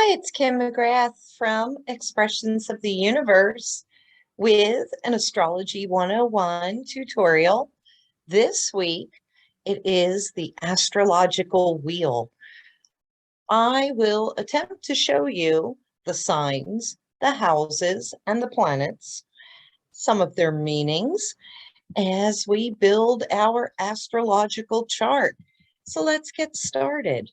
Hi, it's Kim McGrath from Expressions of the Universe with an Astrology 101 tutorial. This week, it is the astrological wheel. I will attempt to show you the signs, the houses, and the planets, some of their meanings, as we build our astrological chart. So let's get started.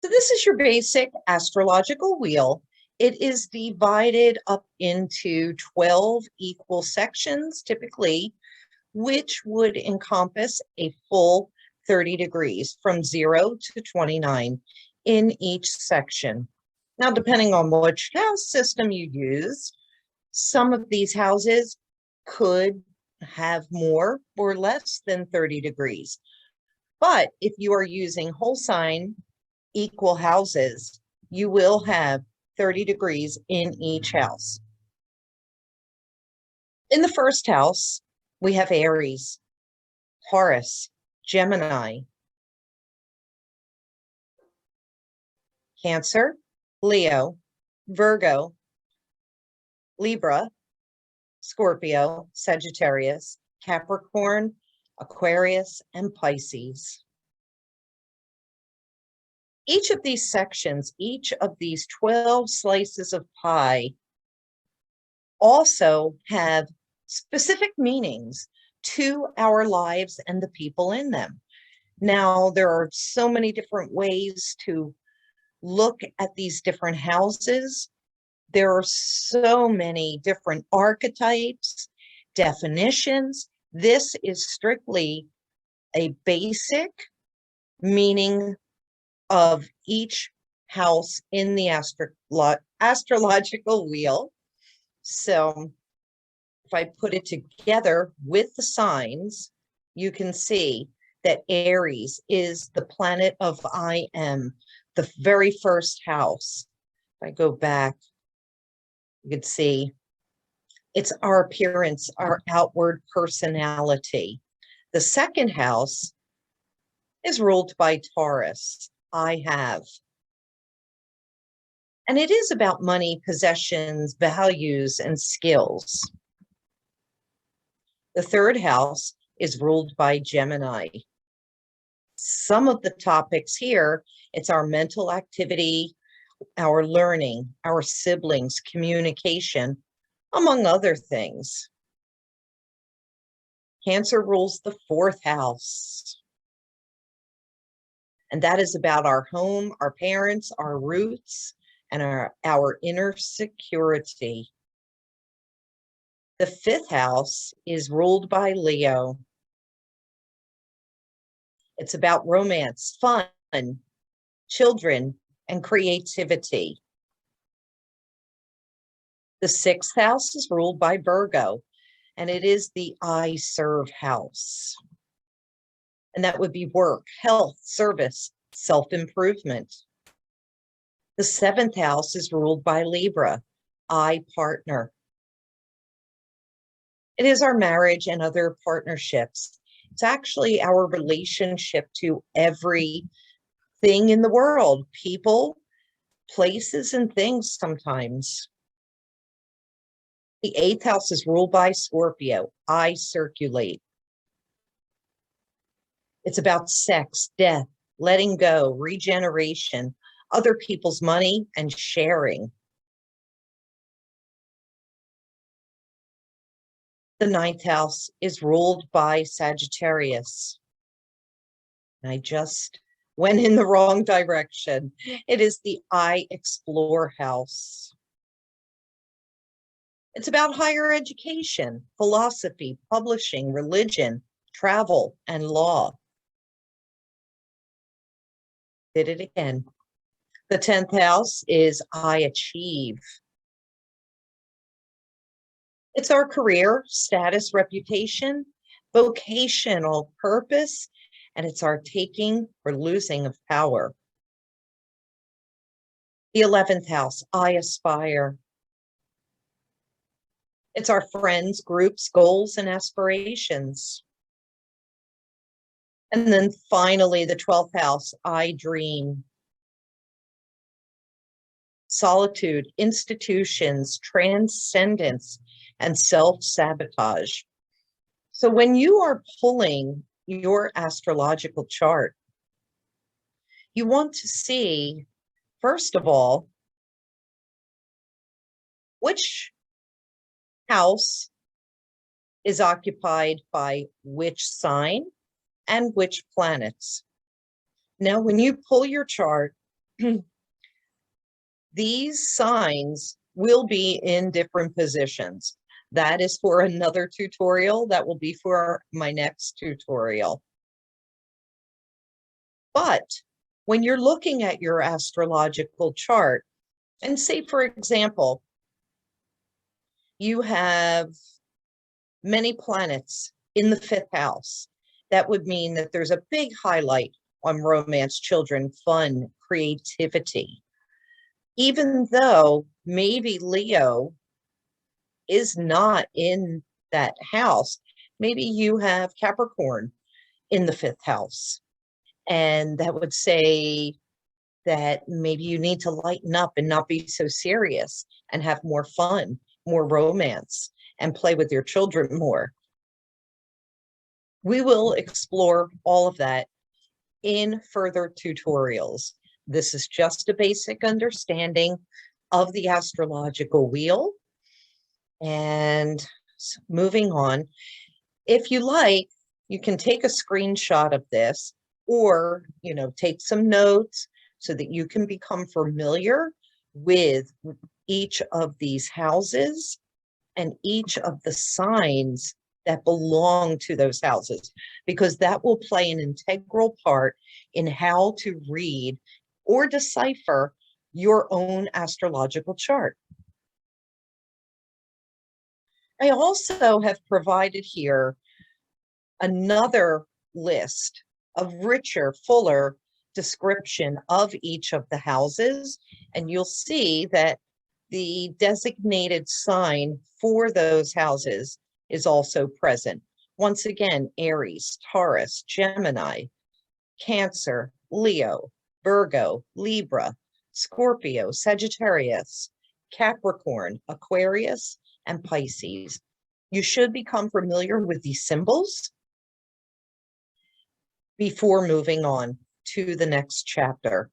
So this is your basic astrological wheel. It is divided up into 12 equal sections, typically, which would encompass a full 30 degrees from 0 to 29 in each section. Now, depending on which house system you use, some of these houses could have more or less than 30 degrees. But if you are using whole sign equal houses, you will have 30 degrees in each house. In the first house, we have Aries, Taurus, Gemini, Cancer, Leo, Virgo, Libra, Scorpio, Sagittarius, Capricorn, Aquarius, and Pisces. Each of these sections, each of these 12 slices of pie also have specific meanings to our lives and the people in them. Now, there are so many different ways to look at these different houses. There are so many different archetypes, definitions. This is strictly a basic meaning of each house in the astrological wheel. So if I put it together with the signs, you can see that Aries is the planet of I am, the very first house. If I go back, you can see it's our appearance, our outward personality. The second house is ruled by Taurus. I have. And it is about money, possessions, values, and skills. The third house is ruled by Gemini. Some of the topics here, it's our mental activity, our learning, our siblings, communication, among other things. Cancer rules the fourth house. And that is about our home, our parents, our roots, and our inner security. The fifth house is ruled by Leo. It's about romance, fun, children, and creativity. The sixth house is ruled by Virgo, and it is the I serve house. And that would be work, health, service, self-improvement. The seventh house is ruled by Libra, I partner. It is our marriage and other partnerships. It's actually our relationship to everything in the world, people, places, and things sometimes. The eighth house is ruled by Scorpio, I circulate. It's about sex, death, letting go, regeneration, other people's money, and sharing. The ninth house is ruled by Sagittarius. I just went in the wrong direction. It is the I explore house. It's about higher education, philosophy, publishing, religion, travel, and law. Did it again. The 10th house is I achieve. It's our career, status, reputation, vocational purpose, and it's our taking or losing of power. The 11th house, I aspire. It's our friends, groups, goals, and aspirations. And then finally, the 12th house, I dream, solitude, institutions, transcendence, and self-sabotage. So when you are pulling your astrological chart, you want to see, first of all, which house is occupied by which sign and which planets. Now, when you pull your chart, these signs will be in different positions. That is for another tutorial. That will be for my next tutorial. But when you're looking at your astrological chart, and say, for example, you have many planets in the 5th house, that would mean that there's a big highlight on romance, children, fun, creativity. Even though maybe Leo is not in that house, maybe you have Capricorn in the 5th house. And that would say that maybe you need to lighten up and not be so serious and have more fun, more romance, and play with your children more. We will explore all of that in further tutorials. This is just a basic understanding of the astrological wheel. And moving on, if you like, you can take a screenshot of this, or, take some notes so that you can become familiar with each of these houses and each of the signs that belong to those houses, because that will play an integral part in how to read or decipher your own astrological chart. I also have provided here another list of richer, fuller description of each of the houses, and you'll see that the designated sign for those houses is also present. Once again, Aries, Taurus, Gemini, Cancer, Leo, Virgo, Libra, Scorpio, Sagittarius, Capricorn, Aquarius, and Pisces. You should become familiar with these symbols before moving on to the next chapter.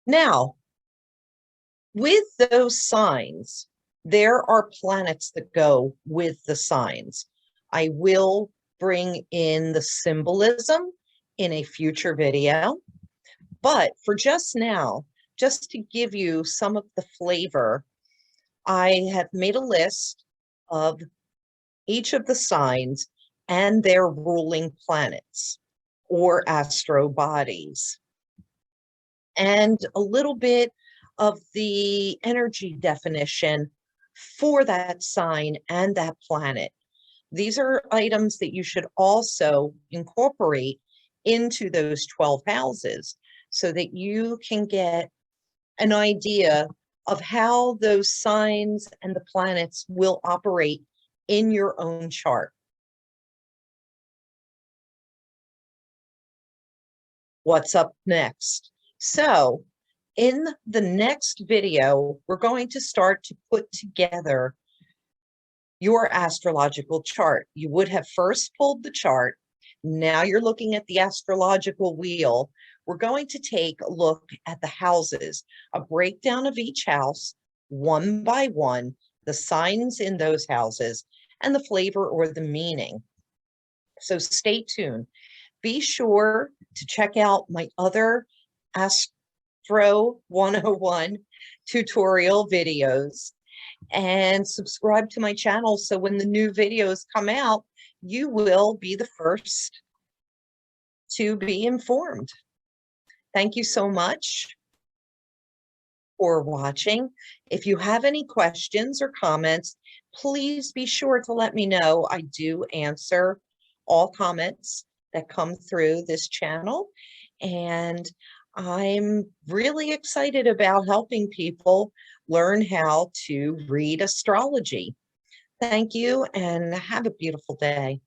Now, with those signs, there are planets that go with the signs. I will bring in the symbolism in a future video, but for just now, just to give you some of the flavor, I have made a list of each of the signs and their ruling planets or astro bodies, and a little bit of the energy definition for that sign and that planet. These are items that you should also incorporate into those 12 houses so that you can get an idea of how those signs and the planets will operate in your own chart. What's up next? So in the next video, we're going to start to put together your astrological chart. You would have first pulled the chart. Now you're looking at the astrological wheel. We're going to take a look at the houses, a breakdown of each house, one by one, the signs in those houses, and the flavor or the meaning. So stay tuned. Be sure to check out my other Astro 101 tutorial videos and subscribe to my channel so when the new videos come out, you will be the first to be informed. Thank you so much for watching. If you have any questions or comments, please be sure to let me know. I do answer all comments that come through this channel, and I'm really excited about helping people learn how to read astrology. Thank you and have a beautiful day.